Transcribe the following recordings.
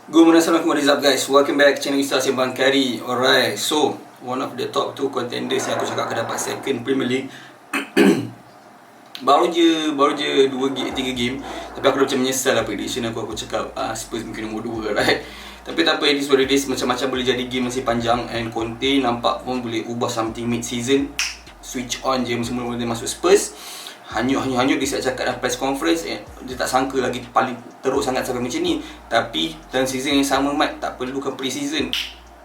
Good morning, assalamualaikum, what is up guys? Welcome back channel Ustaz Sembang Kari. Alright, so one of the top 2 contenders yang aku cakap akan dapat second Premier League baru je 3 game. Tapi aku dah macam menyesal lah prediction aku cakap Spurs mungkin nombor 2, right? Tapi tak apa, it is what it is. Macam-macam boleh jadi, game masih panjang. And Conte nampak pun boleh ubah something mid-season. Switch on je semua dia masuk Spurs. Hanyut dia cakap dalam press conference, dia tak sangka lagi paling teruk sangat sampai macam ni. Tapi dalam season yang sama, Mat, tak perlukan pre-season,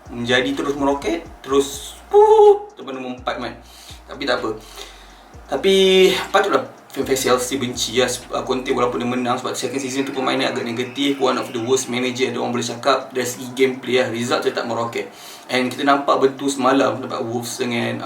menjadi terus meroket, terus tempat nombor 4, Mat. Tapi tak apa. Tapi patutlah fan-fan Chelsea benci lah Conte walaupun dia menang, sebab second season tu permainan agak negatif. One of the worst manager ada orang boleh cakap. Dari segi gameplay lah, result dia tak meroket. And kita nampak betul semalam dapat Wolves dengan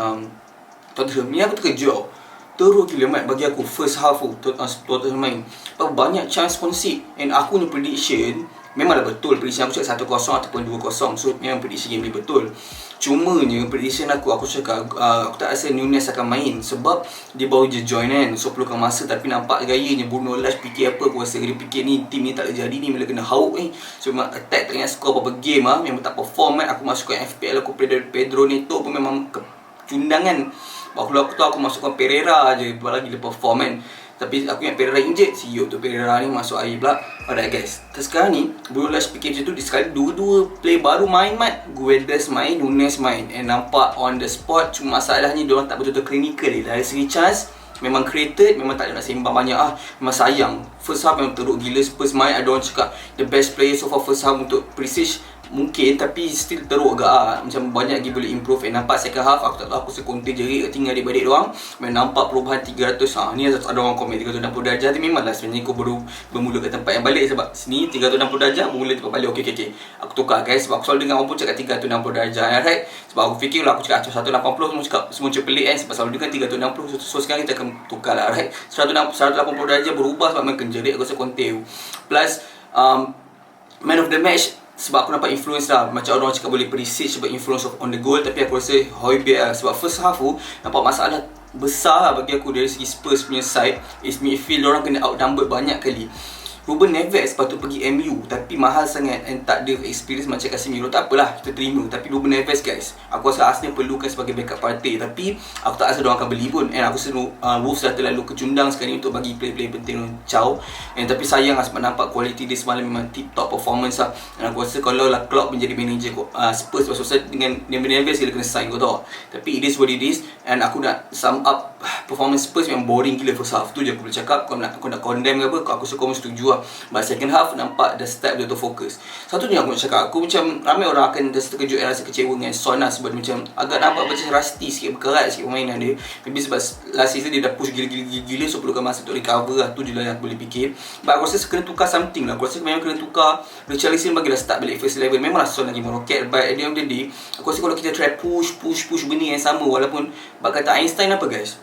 Tottenham ni. Aku terkejut, teruk gila, Mat, bagi aku first half tu Tottenham main banyak chance concede. And aku ni prediction memanglah betul. Prediction aku cakap 1-0 ataupun 2-0. So memang prediction game ni betul. Cumanya prediction aku cakap aku tak rasa Nunez akan main, sebab dia baru je join kan. So perlukan masa. Tapi nampak gayanya Bruno Lage fikir apa. Aku rasa dia fikir ni team ni tak boleh jadi ni bila kena hauk ni. So memang attack tak ingat score apa-apa game memang tak perform kan. Aku masukkan FPL aku Pedro Neto pun memang kecundangan. Kalau aku tahu aku masukkan Pereira je, lagi dia perform kan. Tapi aku ingat Pereira injet, siup tu Pereira ni masuk air pula. Alright guys, sekarang ni Bruno Lage fikir macam tu. Sekali dua play baru main, Mat. Guedes main, Nunez main. And nampak on the spot. Cuma masalahnya diorang tak betul-betul clinical dia. Dari segi chance memang created, memang tak ada nak sembang banyak memang sayang. First half memang teruk gila Spurs main. Ada orang cakap the best player so far first half untuk Prestige mungkin, tapi still teruk agak macam banyak lagi boleh improve. And nampak second half, aku tak tahu, aku sekonti jerit tinggal adik-adik doang. Nampak perubahan 300. Ni ada orang komen 360 darjah. Tapi memanglah sebenarnya kau baru bermula ke tempat yang balik. Sebab sini 360 darjah, bermula tempat balik. Okay. Aku tukar guys, sebab aku selalu dengar orang pun cakap 360 darjah, right? Sebab aku fikir lah, aku cakap 180 semua cakap pelik kan. Sebab selalu dengar 360. So sekarang kita akan tukar lah, right? 180 darjah berubah sebab makin jerit aku rasa konti. Plus man of the match, sebab aku nampak influence lah. Macam orang cakap boleh Prestige sebab influence on the goal. Tapi aku rasa Højbjerg lah. Sebab first half tu nampak masalah besar lah bagi aku dari segi Spurs punya side is midfield. Orang kena outnumbered banyak kali. Ruben Neves patut pergi MU tapi mahal sangat and tak ada experience macam Casemiro. Tak apalah, kita terima. Tapi Ruben Neves guys, aku rasa Arsenal perlukan sebagai backup party. Tapi aku tak rasa diorang akan beli pun. And aku rasa Wolves dah terlalu kecundang sekali untuk bagi player-player penting Chow. And tapi sayang lah sebab nampak quality dia semalam memang tip top performance lah. And aku rasa kalau lah Klopp menjadi manager Spurs, pasal dengan Neves dia kena sign, kau tahu. Tapi it is what it is. And aku nak sum up performance Spurs yang boring gila first half. Tu je aku boleh cakap. Kau nak condemn ke apa, aku suka setuju lah. But second half nampak the step dia tu fokus. Satu ni aku nak cakap, aku macam ramai orang akan terkejut dan rasa kecewa dengan Son lah. Sebab dia macam agak nampak macam rusty sikit, berkerat sikit permainan dia. Maybe sebab last season dia dah push gila-gila, so perlukan masa untuk recover lah. Tu je lah yang aku boleh fikir. But aku rasa kena tukar something lah. Aku rasa memang kena tukar. Richarlison bagilah start balik first 11. Memanglah Son lagi meroket. But at the end of the day, aku rasa kalau kita try push benda yang sama, walaupun bak kata Einstein apa guys,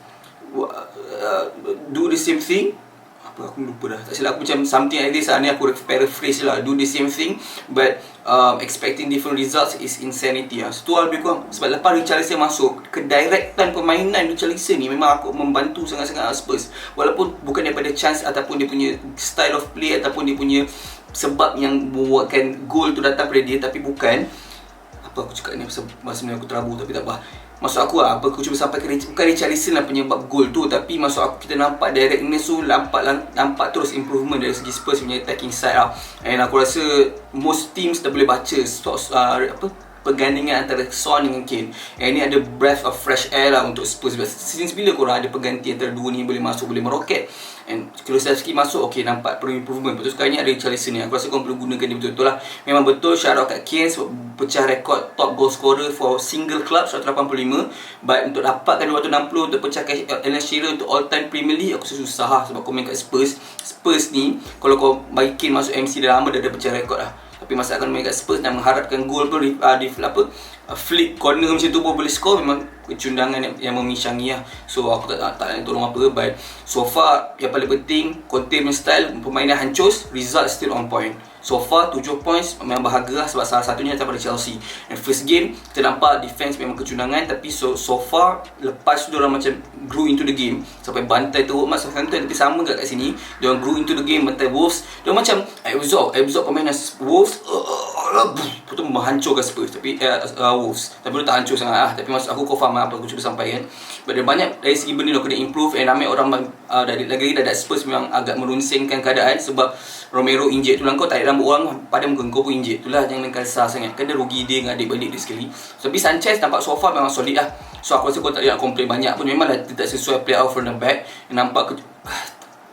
do the same thing. Apa aku lupa dah, tak silap aku macam something like this ni aku paraphrase lah. Do the same thing but expecting different results is insanity lah. So tu lebih kurang. Sebab lepas Richarlison masuk, kedirectan permainan Richarlison ni memang aku membantu sangat-sangat Spurs. Walaupun bukan daripada chance ataupun dia punya style of play ataupun dia punya sebab yang membuatkan goal tu datang pada dia, tapi bukan apa aku cakap ni, masa ni aku terabur. Tapi tak apa, maksud aku lah, aku cuba sampai bukan Richarlison lah penyebab gol tu. Tapi maksud aku kita nampak directness tu nampak terus improvement dari segi Spurs punya attacking side lah. And aku rasa most teams dah boleh baca pergandingan antara Son dengan Kane. Ini ada breath of fresh air lah untuk Spurs. Since bila korang ada pergantian antara dua ni boleh masuk, boleh meroket. And Kulusevski masuk, okay, nampak perlu improvement. Betul sekarang ni ada Richarlison ni. Aku rasa korang perlu gunakan dia betul-betul lah. Memang betul shout out kat Kane sebab pecah rekod top goal scorer for single club 185. But untuk dapatkan 260 untuk pecahkan Alan Shearer untuk all time Premier League, aku rasa susah lah. Sebab kau main kat Spurs ni, kalau kau bagi Kane masuk MC dah lama dah ada pecah rekod lah. Tapi masa akan main kat Spurs dan mengharapkan gol pun flip corner macam tu pun boleh score, memang kecundangan yang memishangi lah. So aku tak nak tolong apa. But so far yang paling penting, Conte punya style permainan hancur, result still on point. So far 7 points memang bahagia lah, sebab salah satunya daripada Chelsea. And first game kita nampak defense memang kecundangan, tapi so far lepas tu diorang macam grew into the game sampai bantai teruk mat Southampton. Tapi sama kat sini, diorang grew into the game, bantai Wolves, diorang macam absorb permainan Wolves. Betul menghancurkan Spurs, tapi Wolves. Tapi dia tak hancur sangat lah. Tapi maksud aku, kau faham apa aku cuba sampaikan. But dia banyak dari segi benda dia kena improve. And ramai orang lagi-lagi dah Spurs memang agak merunsingkan keadaan sebab Romero injet tu lah. Kau tarik rambut orang pada muka kau pun injet. Itulah jangan kasar sangat. Kan dia rugi dia dengan adik-balik dia sekali. Tapi Sanchez nampak so far memang solid lah. So aku rasa kau tak nak komplain banyak pun. Memanglah dia tak sesuai play out from the back. Nampak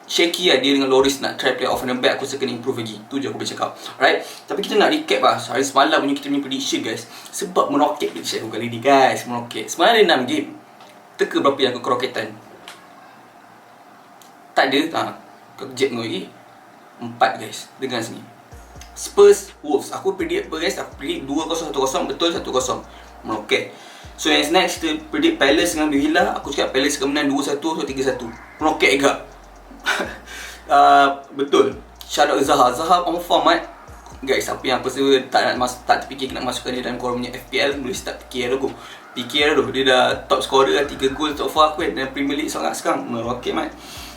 shaky lah dia dengan Loris nak try play off on the back. Aku rasa kena improve lagi. Tu je aku boleh cakap. Alright. Tapi kita nak recap lah hari semalam punya kita punya prediction guys. Sebab meroket prediction aku kali ni guys. Meroket. Semalam ada 6 game. Teka berapa yang aku keroketan? Tak ada. Kau kejap kau lagi. 4 guys. Dengar sini. Spurs Wolves. Aku predict apa guys? Aku predict 2-0, 1-0. Betul 1-0. Meroket. So yang next kita predict Palace dengan Villa. Aku cakap Palace akan menang 2-1 atau 3-1. Meroket juga. Betul. Shout out Zaha on form guys. Apa yang aku rasa tak terfikir nak masukkan dia dalam korang punya FPL, boleh start fikir aku. Dia dah top scorer lah, 3 gol so far aku dalam Premier League sangat sekarang. Meroket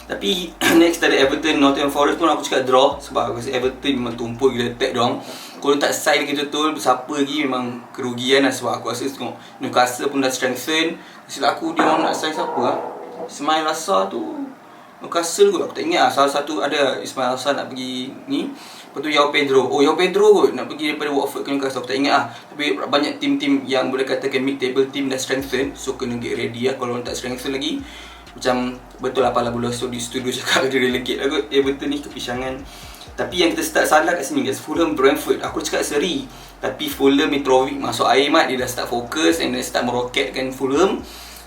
Tapi next ada Everton, Nottingham Forest pun aku cakap draw. Sebab aku rasa Everton memang tumpul gila attack dorang. Kalau tak sign lagi betul, siapa lagi memang kerugian lah. Sebab aku rasa tengok Newcastle pun dah strengthen. Silap aku dia orang nak sign siapa lah, Ismail Assar tu Newcastle kot, aku tak ingat lah. Salah satu ada Ismail Assar nak pergi ni. Lepas tu João Pedro kot nak pergi daripada Watford ke Newcastle, aku tak ingat lah. Tapi banyak tim-tim yang boleh katakan mid-table team dah strengthen. So kena get ready lah. Kalau orang tak strengthen lagi, macam betul lah pala bola di studio cakap dia relegate lah kot. Betul ni kepisangan. Tapi yang kita start salah kat sini guys, Fulham Brentford. Aku cakap seri, tapi Fulham Mitrovic masuk air dia dah start fokus and then start meroketkan Fulham.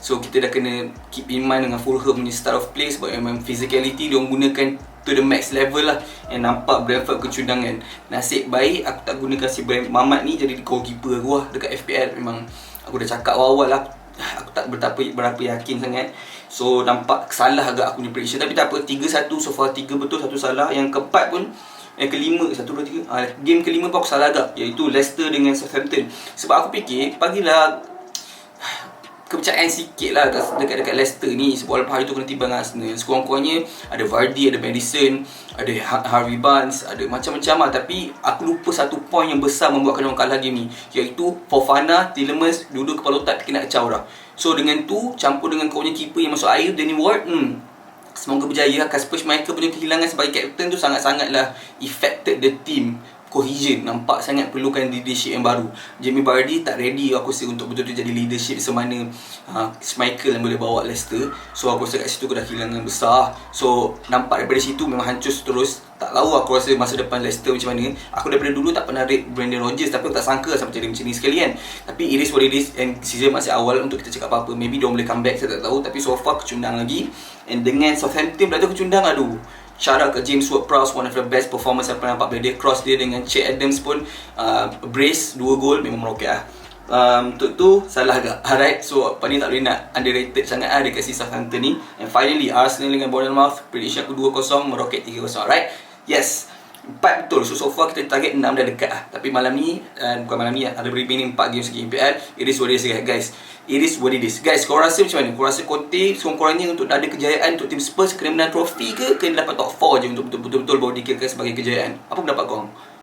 So kita dah kena keep in mind dengan Fulham punya style of play. Sebab memang physicality diorang gunakan to the max level lah. And nampak Brentford kecundangan. Nasib baik aku tak gunakan si Mamat ni jadi goalkeeper aku lah dekat FPL. Memang aku dah cakap awal-awal lah, aku tak berapa yakin sangat. So nampak salah agak aku punya prediction. Tapi tak apa, 3-1 so far, 3 betul 1 salah. Yang keempat pun kelima, 1, 2, 3 game kelima pun aku salah agak, iaitu Leicester dengan Southampton. Sebab aku fikir bagilah kepercayaan sikit lah dekat Leicester ni. Sebab walaupun hari tu kena timbang Arsenal, sekurang-kurangnya ada Vardy, ada Maddison, ada Harvey Barnes, ada macam-macam lah. Tapi aku lupa satu point yang besar membuatkan orang kalah game ni, iaitu Fofana, Tielemans duduk kepala otak kena kacau dah. So dengan tu campur dengan kau punya keeper yang masuk air, Danny Ward, semoga berjaya. Kasper Schmeichel punya kehilangan sebagai captain tu sangat-sangatlah affected the team cohesion. Nampak sangat perlukan leadership yang baru. Jamie Vardy tak ready aku rasa untuk betul-betul jadi leadership semana Schmeichel yang boleh bawa Leicester. So aku rasa kat situ aku dah kehilangan besar. So nampak daripada situ memang hancur terus. Tak tahu aku rasa masa depan Leicester macam mana. Aku daripada dulu tak pernah rate Brendan Rodgers, tapi aku tak sangka sampai jadi macam ni sekali kan. Tapi it is what it is. And season masih awal untuk kita cakap apa-apa. Maybe diorang boleh come back, saya tak tahu. Tapi so far kecundang lagi. And dengan Southampton pula tu kecundang, aduh. Shout out ke James Ward-Prowse, one of the best performance yang pernah nampak. Dia cross dia dengan Che Adams pun brace 2 gol, memang meroket lah. Untuk tu salah agak. Alright, so apa ni tak boleh nak underrated sangat lah dekat si Southampton ni. And finally Arsenal dengan Bournemouth, prediction aku 2-0, meroket 3-0. Alright, yes, 4 betul. So far kita target 6 dah dekat lah. Tapi malam ni, bukan malam ni, ada remaining 4 games lagi MPL. It is what it is guys. It is what it is. Guys, korang rasa macam mana? Korang rasa Conte sekurang-kurangnya untuk ada kejayaan untuk tim Spurs kena menang trofi ke? Kena dapat top 4 je untuk betul-betul baru dikirakan sebagai kejayaan? Apa pendapat korang?